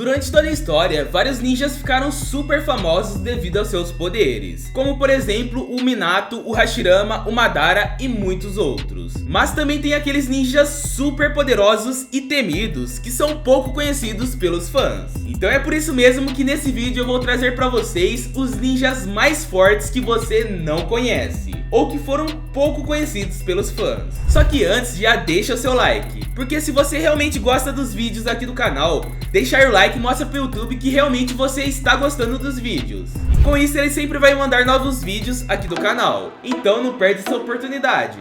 Durante toda a história, vários ninjas ficaram super famosos devido aos seus poderes, como por exemplo o Minato, o Hashirama, o Madara e muitos outros. Mas também tem aqueles ninjas super poderosos e temidos que são pouco conhecidos pelos fãs. Então é por isso mesmo que nesse vídeo eu vou trazer para vocês os ninjas mais fortes que você não conhece, ou que foram pouco conhecidos pelos fãs. Só que antes, já deixa o seu like, porque se você realmente gosta dos vídeos aqui do canal, deixar o like mostra pro YouTube que realmente você está gostando dos vídeos. E com isso ele sempre vai mandar novos vídeos aqui do canal, então não perde essa oportunidade.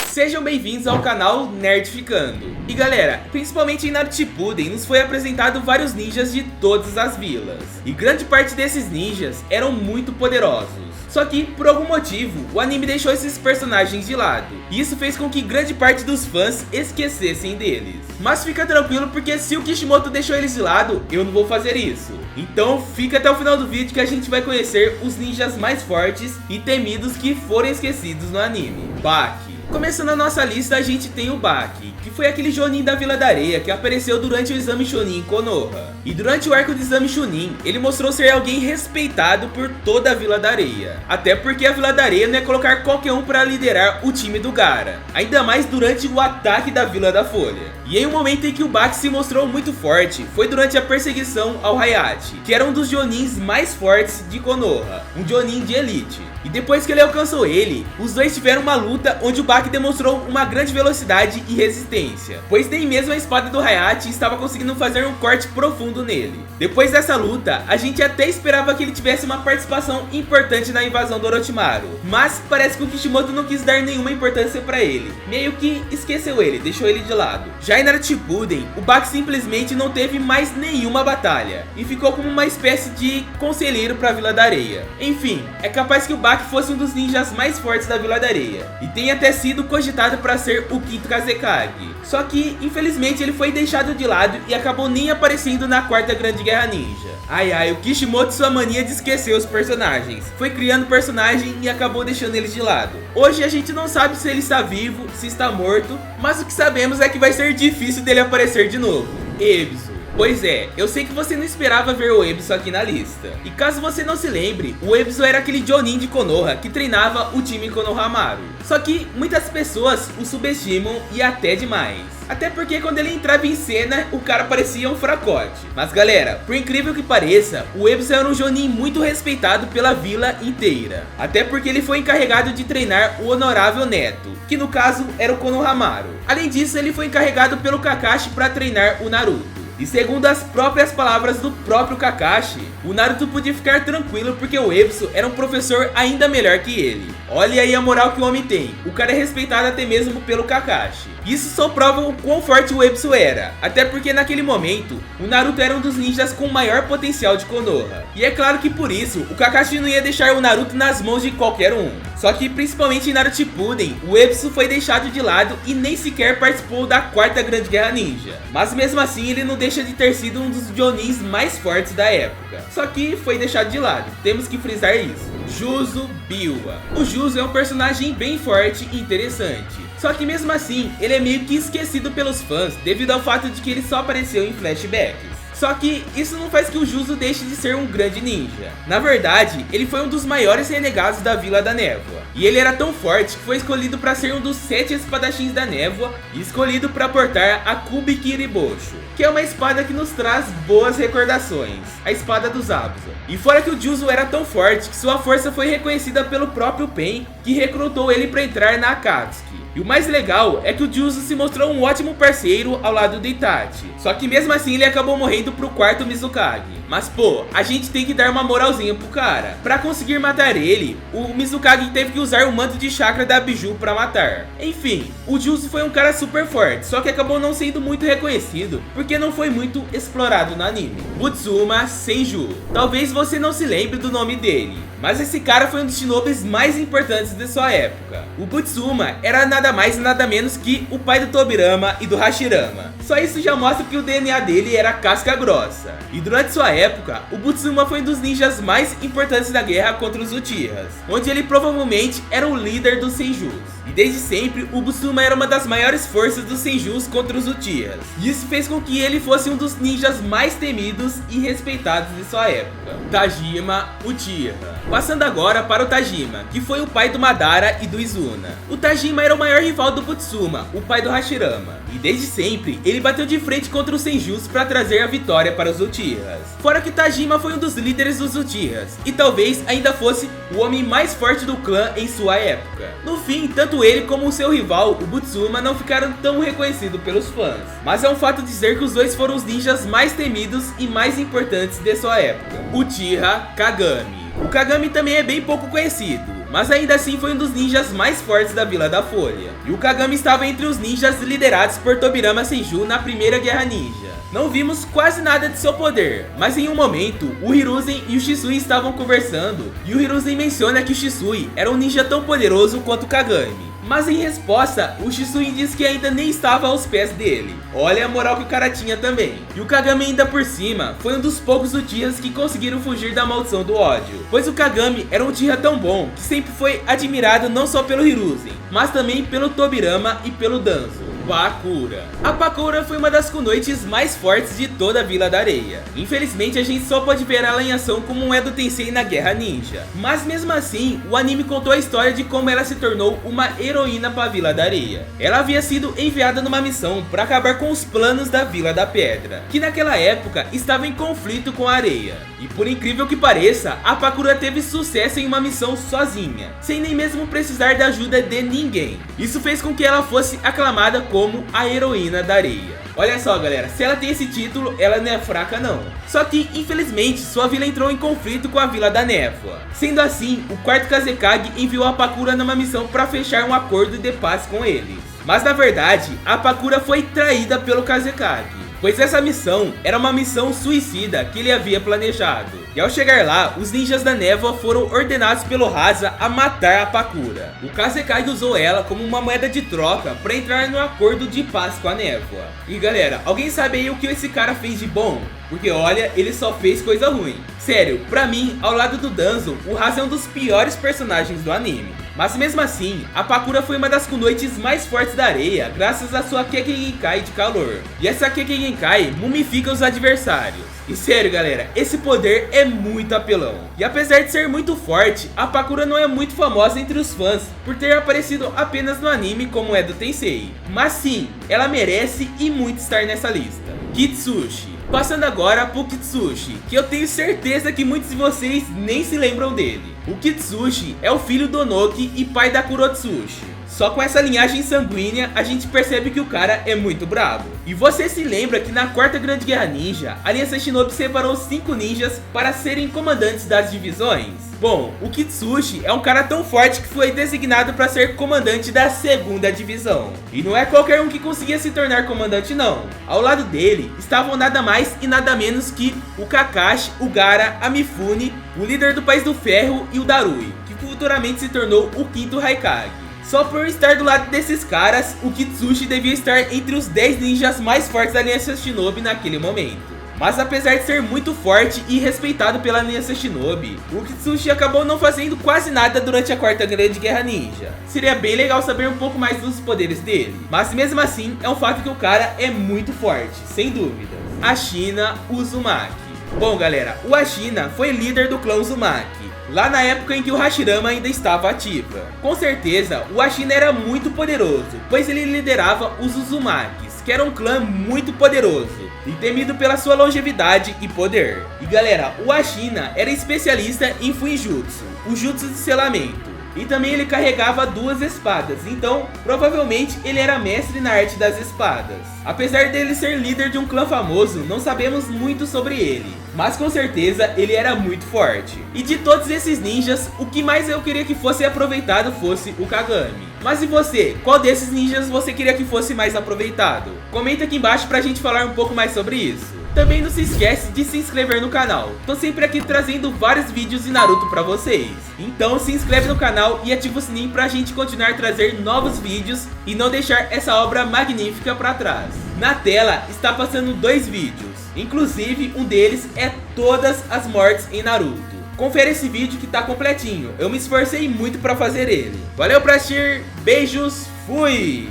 Sejam bem-vindos ao canal Nerdificando. E galera, principalmente em Naruto Shippuden nos foi apresentado vários ninjas de todas as vilas. E grande parte desses ninjas eram muito poderosos. Só que, por algum motivo, o anime deixou esses personagens de lado. E isso fez com que grande parte dos fãs esquecessem deles. Mas fica tranquilo, porque se o Kishimoto deixou eles de lado, eu não vou fazer isso. Então fica até o final do vídeo que a gente vai conhecer os ninjas mais fortes e temidos que foram esquecidos no anime. Baki. Começando a nossa lista, a gente tem o Baki, que foi aquele Jonin da Vila da Areia que apareceu durante o exame Chunin em Konoha. E durante o arco do exame Chunin, ele mostrou ser alguém respeitado por toda a Vila da Areia. Até porque a Vila da Areia não é colocar qualquer um para liderar o time do Gaara, ainda mais durante o ataque da Vila da Folha. E em um momento em que o Baki se mostrou muito forte, foi durante a perseguição ao Hayate, que era um dos Jonins mais fortes de Konoha, um Jonin de elite. E depois que ele alcançou ele, os dois tiveram uma luta onde o Baki demonstrou uma grande velocidade e resistência, pois nem mesmo a espada do Hayate estava conseguindo fazer um corte profundo nele. Depois dessa luta, a gente até esperava que ele tivesse uma participação importante na invasão do Orochimaru, mas parece que o Kishimoto não quis dar nenhuma importância pra ele, meio que esqueceu ele, deixou ele de lado. Já em Naruto Shippuden, o Baki simplesmente não teve mais nenhuma batalha, e ficou como uma espécie de conselheiro pra Vila da Areia. Enfim, é capaz que o Baki fosse um dos ninjas mais fortes da Vila da Areia, e tenha até sido cogitado para ser o quinto Kazekage. Só que, infelizmente, ele foi deixado de lado e acabou nem aparecendo na quarta Grande Guerra Ninja. Ai, o Kishimoto, sua mania de esquecer os personagens, foi criando personagem e acabou deixando eles de lado. Hoje a gente não sabe se ele está vivo, se está morto, mas o que sabemos é que vai ser difícil dele aparecer de novo. Ebisu. Pois é, eu sei que você não esperava ver o Ebisu aqui na lista. E caso você não se lembre, o Ebisu era aquele Jonin de Konoha que treinava o time Konohamaru. Só que muitas pessoas o subestimam e até demais. Até porque quando ele entrava em cena, o cara parecia um fracote. Mas galera, por incrível que pareça, o Ebisu era um Jonin muito respeitado pela vila inteira. Até porque ele foi encarregado de treinar o Honorável Neto, que no caso era o Konohamaru. Além disso, ele foi encarregado pelo Kakashi para treinar o Naruto. E segundo as próprias palavras do próprio Kakashi, o Naruto podia ficar tranquilo porque o Ebisu era um professor ainda melhor que ele. Olha aí a moral que o homem tem, o cara é respeitado até mesmo pelo Kakashi. Isso só prova o quão forte o Ebisu era, até porque naquele momento, o Naruto era um dos ninjas com maior potencial de Konoha. E é claro que por isso, o Kakashi não ia deixar o Naruto nas mãos de qualquer um. Só que principalmente em Naruto Shippuden, o Ebisu foi deixado de lado e nem sequer participou da quarta Grande Guerra Ninja. Mas mesmo assim ele não deixa de ter sido um dos Jonins mais fortes da época. Só que foi deixado de lado, temos que frisar isso. Juzo Biwa. O Juzo é um personagem bem forte e interessante. Só que mesmo assim, ele é meio que esquecido pelos fãs devido ao fato de que ele só apareceu em flashbacks. Só que isso não faz que o Juzo deixe de ser um grande ninja. Na verdade, ele foi um dos maiores renegados da Vila da Névoa. E ele era tão forte que foi escolhido para ser um dos 7 espadachins da névoa e escolhido para portar a Kubikiribosho, que é uma espada que nos traz boas recordações, a espada dos Zabuza. E fora que o Juzo era tão forte que sua força foi reconhecida pelo próprio Pain, que recrutou ele para entrar na Akatsuki. E o mais legal é que o Juzo se mostrou um ótimo parceiro ao lado do Itachi. Só que mesmo assim ele acabou morrendo pro quarto Mizukage. Mas pô, a gente tem que dar uma moralzinha pro cara. Pra conseguir matar ele, o Mizukage teve que usar o manto de chakra da Biju pra matar. Enfim, o Juzo foi um cara super forte, só que acabou não sendo muito reconhecido, porque não foi muito explorado no anime. Butsuma Senju. Talvez você não se lembre do nome dele, mas esse cara foi um dos shinobis mais importantes de sua época. O Butsuma era nada mais e nada menos que o pai do Tobirama e do Hashirama. Só isso já mostra que o DNA dele era casca grossa. E durante sua época, o Butsuma foi um dos ninjas mais importantes da guerra contra os Uchihas, onde ele provavelmente era o líder dos Senjus. E desde sempre, o Busuma era uma das maiores forças dos Senjus contra os Uchihas. E isso fez com que ele fosse um dos ninjas mais temidos e respeitados de sua época. Tajima Uchiha. Passando agora para o Tajima, que foi o pai do Madara e do Izuna. O Tajima era o maior rival do Butsuma, o pai do Hashirama. E desde sempre, ele bateu de frente contra os Senjus para trazer a vitória para os Uchihas. Fora que Tajima foi um dos líderes dos Uchihas, e talvez ainda fosse o homem mais forte do clã em sua época. No fim, tanto ele como o seu rival, o Butsuma, não ficaram tão reconhecidos pelos fãs. Mas é um fato dizer que os dois foram os ninjas mais temidos e mais importantes de sua época. Uchiha Kagami. O Kagami também é bem pouco conhecido, mas ainda assim foi um dos ninjas mais fortes da Vila da Folha. E o Kagami estava entre os ninjas liderados por Tobirama Senju na primeira Guerra Ninja. Não vimos quase nada de seu poder, mas em um momento, o Hiruzen e o Shisui estavam conversando, e o Hiruzen menciona que o Shisui era um ninja tão poderoso quanto o Kagami. Mas em resposta, o Shisui diz que ainda nem estava aos pés dele. Olha a moral que o cara tinha também. E o Kagami ainda por cima, foi um dos poucos Uchihas que conseguiram fugir da maldição do ódio. Pois o Kagami era um Uchiha tão bom, que sempre foi admirado não só pelo Hiruzen, mas também pelo Tobirama e pelo Danzo. Bakura. A Bakura foi uma das kunoichis mais fortes de toda a Vila da Areia. Infelizmente a gente só pode ver ela em ação como um Edo Tensei na Guerra Ninja. Mas mesmo assim, o anime contou a história de como ela se tornou uma heroína para a Vila da Areia. Ela havia sido enviada numa missão para acabar com os planos da Vila da Pedra, que naquela época estava em conflito com a Areia. E por incrível que pareça, a Bakura teve sucesso em uma missão sozinha, sem nem mesmo precisar da ajuda de ninguém. Isso fez com que ela fosse aclamada como a heroína da areia. Olha só galera, se ela tem esse título, ela não é fraca não. Só que infelizmente sua vila entrou em conflito com a Vila da Névoa. Sendo assim, o quarto Kazekage enviou a Bakura numa missão para fechar um acordo de paz com eles. Mas na verdade, a Bakura foi traída pelo Kazekage, pois essa missão era uma missão suicida que ele havia planejado. E ao chegar lá, os ninjas da névoa foram ordenados pelo Rasa a matar a Bakura. O Kazekage usou ela como uma moeda de troca para entrar no acordo de paz com a névoa. E galera, alguém sabe aí o que esse cara fez de bom? Porque olha, ele só fez coisa ruim. Sério, pra mim, ao lado do Danzo, o Rasa é um dos piores personagens do anime. Mas mesmo assim, a Bakura foi uma das kunoichis mais fortes da areia, graças à sua Kekkei Genkai de calor. E essa Kekkei Genkai mumifica os adversários. E sério galera, esse poder é muito apelão. E apesar de ser muito forte, a Bakura não é muito famosa entre os fãs por ter aparecido apenas no anime como Edo Tensei. Mas sim, ela merece e muito estar nessa lista. Kitsushi. Passando agora pro Kitsushi, que eu tenho certeza que muitos de vocês nem se lembram dele. O Kitsushi é o filho do Onoki e pai da Kurotsushi. Só com essa linhagem sanguínea, a gente percebe que o cara é muito brabo. E você se lembra que na quarta grande guerra ninja, a Aliança Shinobi separou 5 ninjas para serem comandantes das divisões? Bom, o Kitsushi é um cara tão forte que foi designado para ser comandante da segunda divisão. E não é qualquer um que conseguia se tornar comandante não. Ao lado dele estavam nada mais e nada menos que o Kakashi, o Gaara, a Mifune, o líder do País do Ferro e o Darui, que futuramente se tornou o quinto Raikage. Só por estar do lado desses caras, o Kitsushi devia estar entre os 10 ninjas mais fortes da Aliança Shinobi naquele momento. Mas apesar de ser muito forte e respeitado pela Aliança Shinobi, o Kitsushi acabou não fazendo quase nada durante a quarta grande guerra ninja. Seria bem legal saber um pouco mais dos poderes dele, mas mesmo assim é um fato que o cara é muito forte, sem dúvidas. Ashina Uzumaki. Bom galera, o Ashina foi líder do clã Uzumaki, lá na época em que o Hashirama ainda estava ativa. Com certeza, o Ashina era muito poderoso, pois ele liderava os Uzumakis, que era um clã muito poderoso e temido pela sua longevidade e poder. E galera, o Ashina era especialista em Fuinjutsu, o jutsu de selamento. E também ele carregava 2 espadas, então provavelmente ele era mestre na arte das espadas. Apesar dele ser líder de um clã famoso, não sabemos muito sobre ele, mas com certeza ele era muito forte. E de todos esses ninjas, o que mais eu queria que fosse aproveitado fosse o Kagami. Mas e você? Qual desses ninjas você queria que fosse mais aproveitado? Comenta aqui embaixo pra gente falar um pouco mais sobre isso. Também não se esquece de se inscrever no canal. Tô sempre aqui trazendo vários vídeos de Naruto pra vocês. Então se inscreve no canal e ativa o sininho pra gente continuar a trazer novos vídeos e não deixar essa obra magnífica pra trás. Na tela está passando 2 vídeos. Inclusive um deles é todas as mortes em Naruto. confere esse vídeo que tá completinho. Eu me esforcei muito pra fazer ele. Valeu por assistir, beijos, fui!